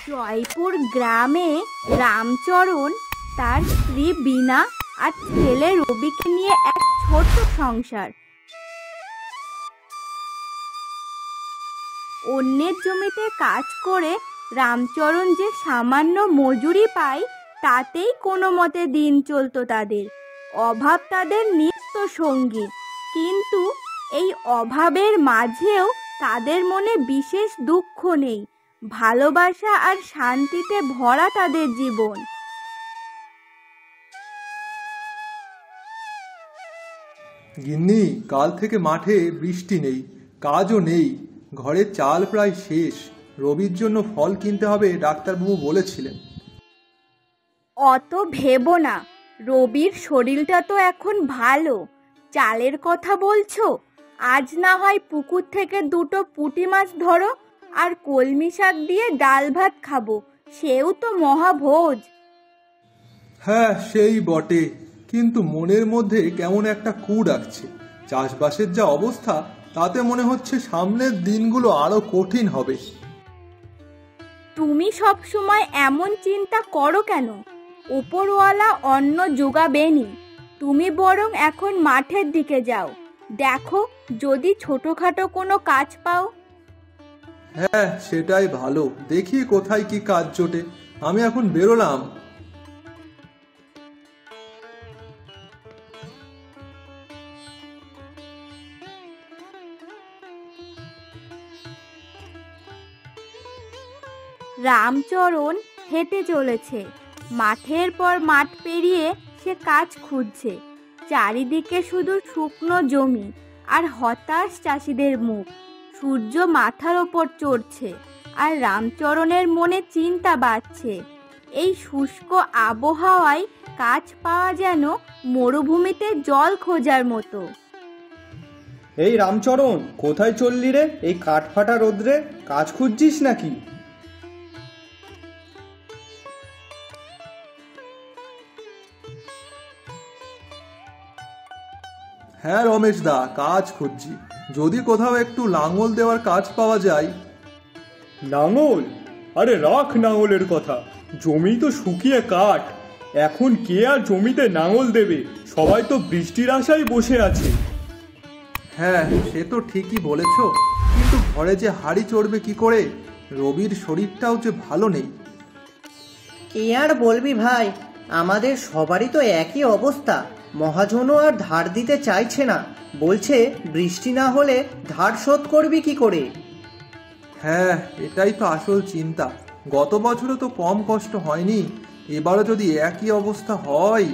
জয়পুর গ্রামে রামচরণ তার স্ত্রী বীণা আর ছেলে রবিকে নিয়ে এক ছোট্ট সংসার। অন্যের জমিতে কাজ করে রামচরণ যে সামান্য মজুরি পায় তাতেই কোনো মতে দিন চলতো তাদের। অভাব তাদের নিত্য সঙ্গী, কিন্তু এই অভাবের মাঝেও তাদের মনে বিশেষ দুঃখ নেই। ভালোবাসা আর শান্তিতে ভরা তাদের জীবন। গিন্নি, কাল থেকে মাঠে বৃষ্টি নেই, কাজও নেই, ঘরের চাল প্রায় শেষ। রবির জন্য ফল কিনতে হবে, ডাক্তারবাবু বলেছিলেন। অত ভেবো না, রবির শরীরটা তো এখন ভালো। চালের কথা বলছো? আজ না হয় পুকুর থেকে দুটো পুঁটি মাছ ধরো, আর কলমি শাক দিয়ে ডাল ভাত খাবো, সেও তো মহাভোজ। হ্যাঁ, সেই বটে, কিন্তু মনের মধ্যে কেমন একটা কু ডাকছে। চাষবাসের যা অবস্থা, তাতে মনে হচ্ছে সামনের দিনগুলো আরো কঠিন হবে। তুমি সব সময় এমন চিন্তা করো কেন? উপরওয়ালা অন্ন জোগাবেনি। তুমি বরং এখন মাঠের দিকে যাও, দেখো যদি ছোটখাটো কোনো কাজ পাও। হ্যাঁ, সেটাই ভালো। দেখি কোথায় কি কাজ জোটে। আমি এখন বেরোলাম। রামচরণ হেঁটে চলেছে। মাঠের পর মাঠ পেরিয়ে সে কাজ খুঁজছে। চারিদিকে শুধু শুকনো জমি আর হতাশ চাষিদের মুখ। সূর্য মাথার ওপর চড়ছে, আর রামচরণের মনে চিন্তা বাড়ছে। এই শুষ্ক আবহাওয়ায় কাজ পাওয়া যেন মরুভূমিতে জল খোঁজার মতো। এই রামচরণ, কোথায় চললি রে? এই কাঠফাটা রোদ্রে কাজ খুঁজছিস নাকি? হ্যাঁ রমেশ দা, কাজ খুঁজছি। যদি কোথাও একটু লাঙল দেওয়ার কাজ পাওয়া যায়। লাঙল? আরে রাখ লাঙলের কথা, জমি তো শুকিয়ে কাঠ। এখন কে আর জমিতে লাঙল দেবে? সবাই তো বৃষ্টির আশায় বসে আছে। হ্যাঁ, সে তো ঠিকই বলেছ, কিন্তু ঘরে যে হাড়ি চড়বে কি করে? রবির শরীরটাও যে ভালো নেই। কি আর বলবি ভাই, আমাদের সবারই তো একই অবস্থা। মহাজনও আর ধার দিতে চাইছে না, বলছে বৃষ্টি না হলে ধার শোধ করবি কি করে। হ্যাঁ, এটাই তো আসল চিন্তা। গত বছরও তো কম কষ্ট হয়নি, এবারও যদি একই অবস্থা হয়।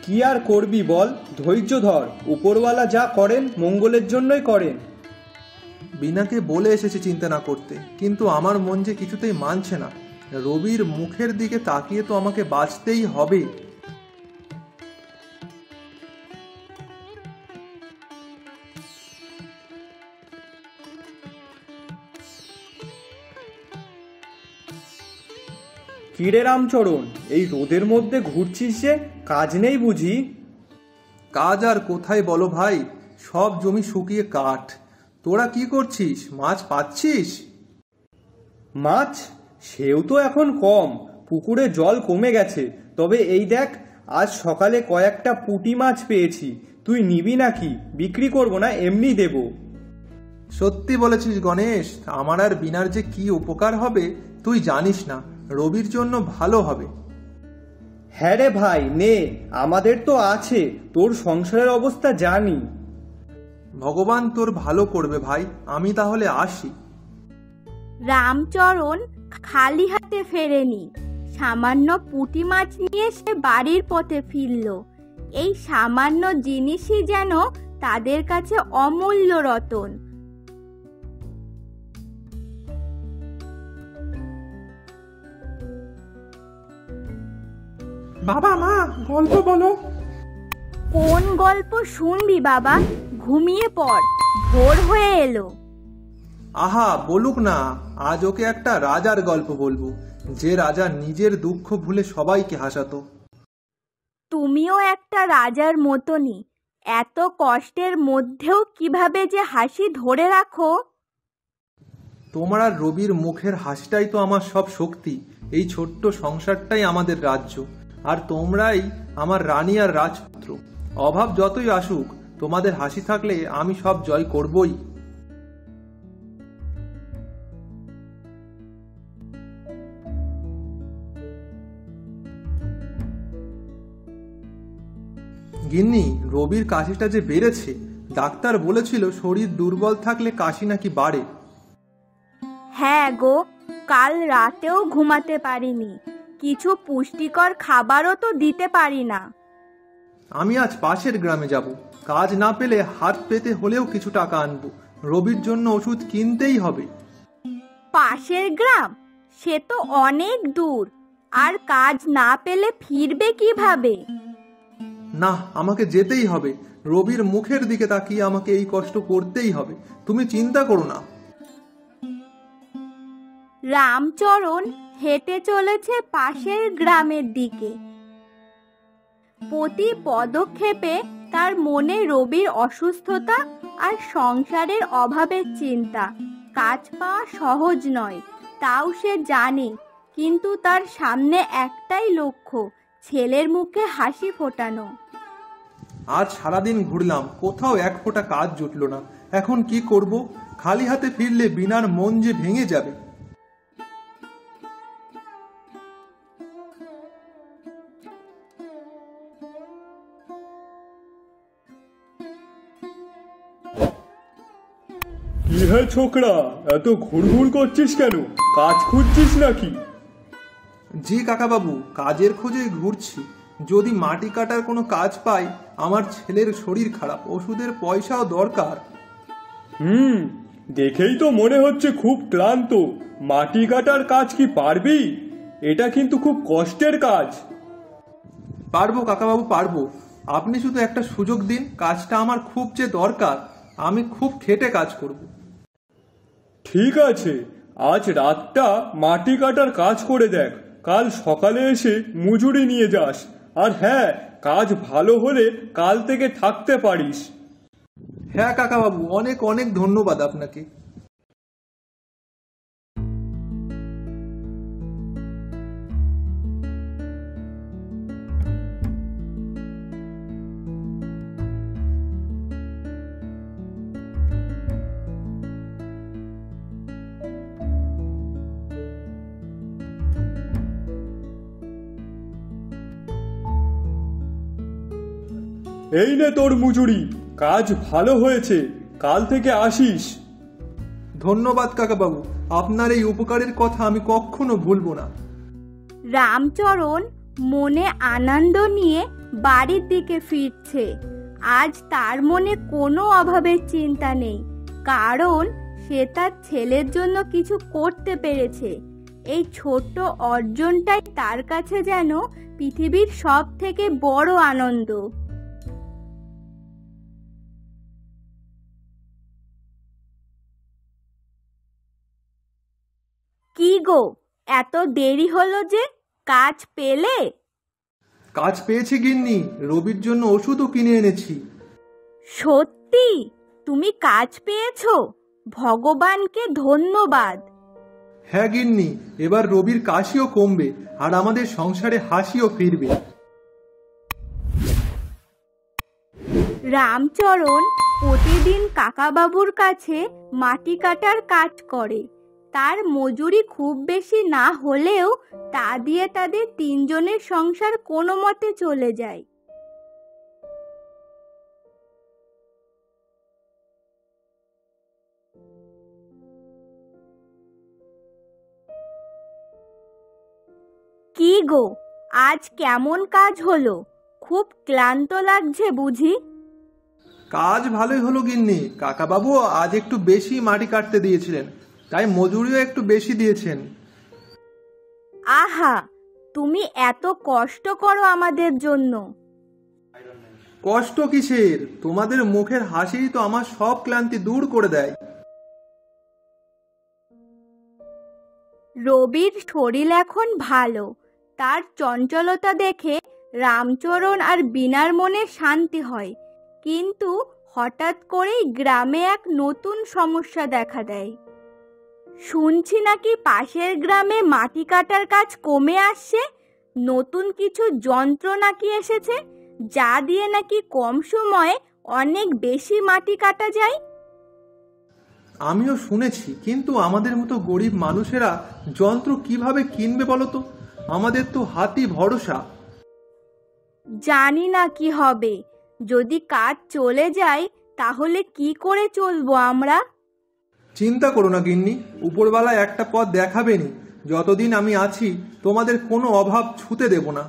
কি আর করবি বল, ধৈর্য ধর। উপরওয়ালা যা করেন মঙ্গলের জন্যই করেন। বিনাকে বলে এসেছে চিন্তা না করতে, কিন্তু আমার মন যে কিছুতেই মানছে না। রবির মুখের দিকে তাকিয়ে তো আমাকে বাঁচতেই হবে। কিরে রামচরণ, এই রোদের মধ্যে ঘুরছিস যে, কাজ নেই বুঝি? কাজ আর কোথায় বলো ভাই, সব জমি শুকিয়ে কাঠ। তোরা কি করছিস? মাছ পাচ্ছিস? মাছ? সেও তো এখন কম, পুকুরে জল কমে গেছে। তবে এই দেখ, আজ সকালে কয়েকটা পুঁটি মাছ পেয়েছি। তুই নিবি নাকি? বিক্রি করবো না, এমনি দেব। সত্যি বলেছিস গণেশ, আমার আর বিনার যে কি উপকার হবে তুই জানিস না। রবির জন্য ভালো হবে। হ্যাঁ রে ভাই, নে, আমাদের তো আছে, তোর সংসারের অবস্থা জানি। ভগবান তোর ভালো করবে ভাই, আমি তাহলে আসি। রামচরণ খালি হাতে ফেরেনি। সামান্য পুঁটি মাছ নিয়ে সে বাড়ির পথে ফিরল। এই সামান্য জিনিসই যেন তাদের কাছে অমূল্য রতন। বাবা, মা, গল্প বলো। কোন গল্প শুনবি বাবা? ঘুমিয়ে পড়, ভোর হয়ে এলো। আহা, বলুক না। আজ ওকে একটা রাজার গল্প বলবো, যে রাজা নিজের দুঃখ ভুলে সবাইকে হাসাতো। তুমিও একটা রাজার মতনই, এত কষ্টের মধ্যেও কিভাবে যে হাসি ধরে রাখো। তোমার আর রবির মুখের হাসিটাই তো আমার সব শক্তি। এই ছোট্ট সংসারটাই আমাদের রাজ্য, আর তোমরাই আমার রানী আর রাজপুত্র। অভাব যতই আসুক, তোমাদের হাসি থাকলে আমি সব জয় করবই। গিন্নি, রবির কাশিটা যে বেড়েছে, ডাক্তার বলেছিল শরীর দুর্বল থাকলে কাশি নাকি বাড়ে। হ্যাঁ গো, কাল রাতেও ঘুমাতে পারিনি, কিছু পুষ্টিকর খাবারও তো দিতে পারি না। আমি আজ পাশের গ্রামে যাব, কাজ না পেলে হাত পেতে হলেও কিছু টাকা আনবো। রবির জন্য ওষুধ কিনতেই হবে। পাশের গ্রাম? সে তো অনেক দূর, আর কাজ না পেলে ফিরবে কিভাবে? না, আমাকে যেতেই হবে। রবির মুখের দিকে তাকিয়ে আমাকে এই কষ্ট করতেই হবে। তুমি চিন্তা করো না। রামচরণ হেঁটে চলেছে পাশের গ্রামের দিকে। প্রতি পদক্ষেপে তার মনে রবির অসুস্থতা আর সংসারের অভাবের চিন্তা। কাজ পাওয়া সহজ নয়, তাও সে জানে, কিন্তু তার সামনে একটাই লক্ষ্য, ছেলের মুখে হাসি ফোটানো। আজ সারাদিন ঘুরলাম, কোথাও এক ফোঁটা কাজ জুটল না। এখন কি করব? খালি হাতে ফিরলে বিনার মন যে ভেঙে যাবে। কি হে ছোকরা, এত ঘুরঘুর করছিস কেন? কাজ খুঁজছিস নাকি? জি কাকাবাবু, কাজের খোঁজে ঘুরছি। যদি মাটি কাটার কোনো কাজ পাই। আমার ছেলের শরীর খারাপ, ওষুধের পয়সাও দরকার। দেখেই তো মনে হচ্ছে খুব ক্লান্ত। মাটি কাটার কাজ কি পারবি? এটা কিন্তু খুব কষ্টের কাজ। পারবো কাকাবাবু, পারবো। আপনি শুধু একটা সুযোগ দিন, কাজটা আমার খুব যে দরকার। আমি খুব খেটে কাজ করব। ঠিক আছে, আজ রাতটা মাটি কাটার কাজ করে দেখ, কাল সকালে এসে মজুরি নিয়ে যাস। আর হ্যাঁ, কাজ ভালো হলে কাল থেকে থাকতে পারিস। হ্যাঁ কাকাবাবু, অনেক অনেক ধন্যবাদ আপনাকে। এই নে তোর মজুরি, কাজ ভালো হয়েছে, কাল থেকে আসিস। ধন্যবাদ কাকাবাবু, আপনার এই উপকারের কথা আমি কখনো ভুলবো না। রামচরণ মনে আনন্দ নিয়ে বাড়ির দিকে ফিরছে। আজ তার মনে কোনো অভাবের চিন্তা নেই, কারণ সে তার ছেলের জন্য কিছু করতে পেরেছে। এই ছোট্ট অর্জনটাই তার কাছে যেন পৃথিবীর সব থেকে বড় আনন্দ। কি গো, এত দেরি হলো যে? কাজ পেলে? কাজ পেয়েছি গিন্নি, রবির জন্য ওষুধও কিনে এনেছি। সত্যি? তুমি কাজ পেয়েছো? ভগবানকে ধন্যবাদ। হ্যাঁ গিন্নি, এবার রবির কাশিও কমবে, আর আমাদের সংসারে হাসিও ফিরবে। রামচরণ প্রতিদিন কাকাবাবুর কাছে মাটি কাটার কাজ করে। তার মজুরি খুব বেশি না হলেও তা দিয়ে তাদের তিনজনের সংসার কোনো মতে চলে যায়। কি গো, আজ কেমন কাজ হলো? খুব ক্লান্ত লাগছে বুঝি? কাজ ভালোই হলো গিন্নি। কাকাবাবু আজ একটু বেশি মাটি কাটতে দিয়েছিলেন, তাই মজুরিও একটু বেশি দিয়েছেন। আহা, তুমি এত কষ্ট করো আমাদের জন্য। কষ্ট কিসের? তোমাদের মুখের হাসিই তো আমার সব ক্লান্তি দূর করে দেয়। রবির শরীর এখন ভালো। তার চঞ্চলতা দেখে রামচরণ আর বিনার মনে শান্তি হয়। কিন্তু হঠাৎ করেই গ্রামে এক নতুন সমস্যা দেখা দেয়। শুনছি নাকি পাশের গ্রামে মাটি কাটার কাজ কমে আসছে, নতুন কিছু যন্ত্র নাকি এসেছে যা দিয়ে নাকি কম সময়ে অনেক বেশি মাটি কাটা যায়। আমিও শুনেছি, কিন্তু আমাদের মতো গরিব মানুষেরা যন্ত্র কিভাবে কিনবে বলো তো? আমাদের তো হাতি ভরসা। জানি না কি হবে, যদি কাজ চলে যায় তাহলে কি করে চলবো আমরা? চিন্তা করো না গিন্নি, উপরওয়ালা একটা পথ দেখাবেনি। যতদিন আমি আছি তোমাদের কোনো অভাব ছুতে দেব না।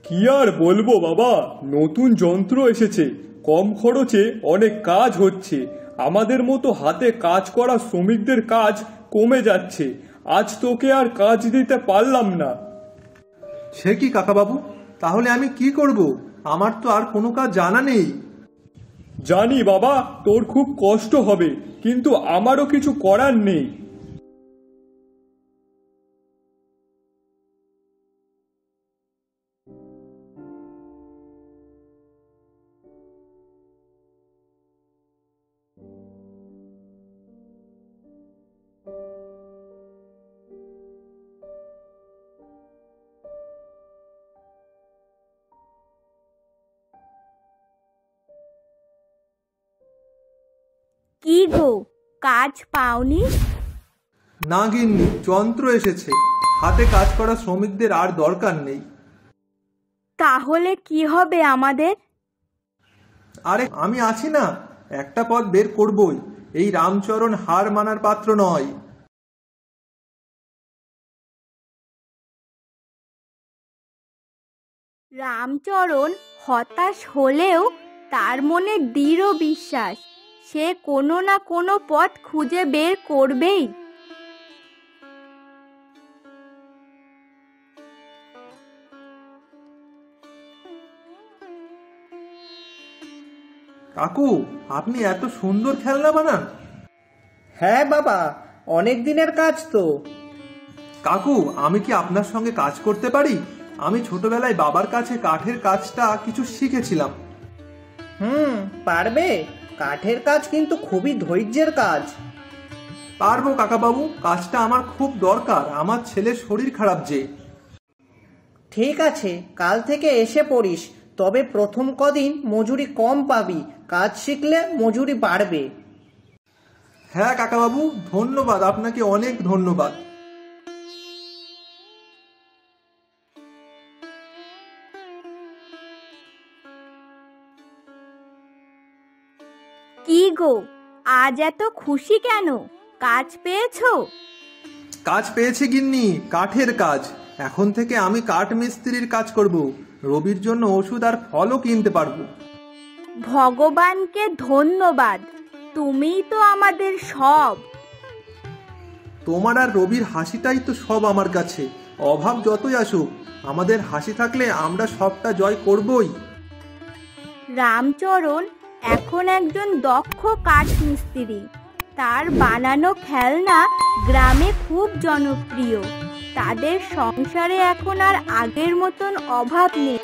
কি আর বলবো বাবা, নতুন যন্ত্র এসেছে, কম খরচে অনেক কাজ হচ্ছে। আমাদের মতো হাতে কাজ করা শ্রমিকদের কাজ কমে যাচ্ছে। আজ তোকে আর কাজ দিতে পারলাম না। সে কি কাকাবাবু, তাহলে আমি কি করব? আমার তো আর কোনো কাজ জানা নেই। জানি বাবা, তোর খুব কষ্ট হবে, কিন্তু আমারও কিছু করার নেই। কি গো, কাজ পাওনি? না গিন্নি, যন্ত্র এসেছে, হাতে কাজ করা শ্রমিকদের আর দরকার নেই। তাহলে কি হবে আমাদের? আরে আমি আছি না, একটা পথ বের করবই। এই রামচরণ হার মানার পাত্র নয়। রামচরণ হতাশ হলেও তার মনে দৃঢ় বিশ্বাস, সে কোনো না কোনো পথ খুঁজে বের করবেই। কাকু, আপনি এত সুন্দর খেলনা বানান? হ্যাঁ বাবা, অনেক দিনের কাজ তো। কাকু, আমি কি আপনার সঙ্গে কাজ করতে পারি? আমি ছোটবেলায় বাবার কাছে কাঠের কাজটা কিছু শিখেছিলাম। পারবে। কাঠের কাজ কিন্তু খুবই ধৈর্যের কাজ। পারবো কাকাবাবু, কাজটা আমার খুব দরকার। আমার ছেলের শরীর খারাপ যে। ঠিক আছে, কাল থেকে এসে পড়িস, তবে প্রথম কদিন মজুরি কম পাবি, কাজ শিখলে মজুরি বাড়বে। হ্যাঁ কাকাবাবু, ধন্যবাদ, আপনাকে অনেক ধন্যবাদ। কি গো, আজ এত খুশি কেন? কাজ পেয়েছো? কাজ পেয়েছি গিন্নি, কাঠের কাজ। এখন থেকে আমি কাঠ মিস্ত্রির কাজ করব। রবির জন্য ওষুধ আর ফলও কিনতে পারবো। ভগবানকে ধন্যবাদ, তুমিই তো আমাদের সব। তোমার আর রবির হাসিটাই তো সব আমার কাছে। অভাব যতই আসুক, আমাদের হাসি থাকলে আমরা সবটা জয় করবই। রামচরণ এখন একজন দক্ষ কাঠমিস্ত্রি। তার বানানো খেলনা গ্রামে খুব জনপ্রিয়। তাদের সংসারে এখন আর আগের মতন অভাব নেই।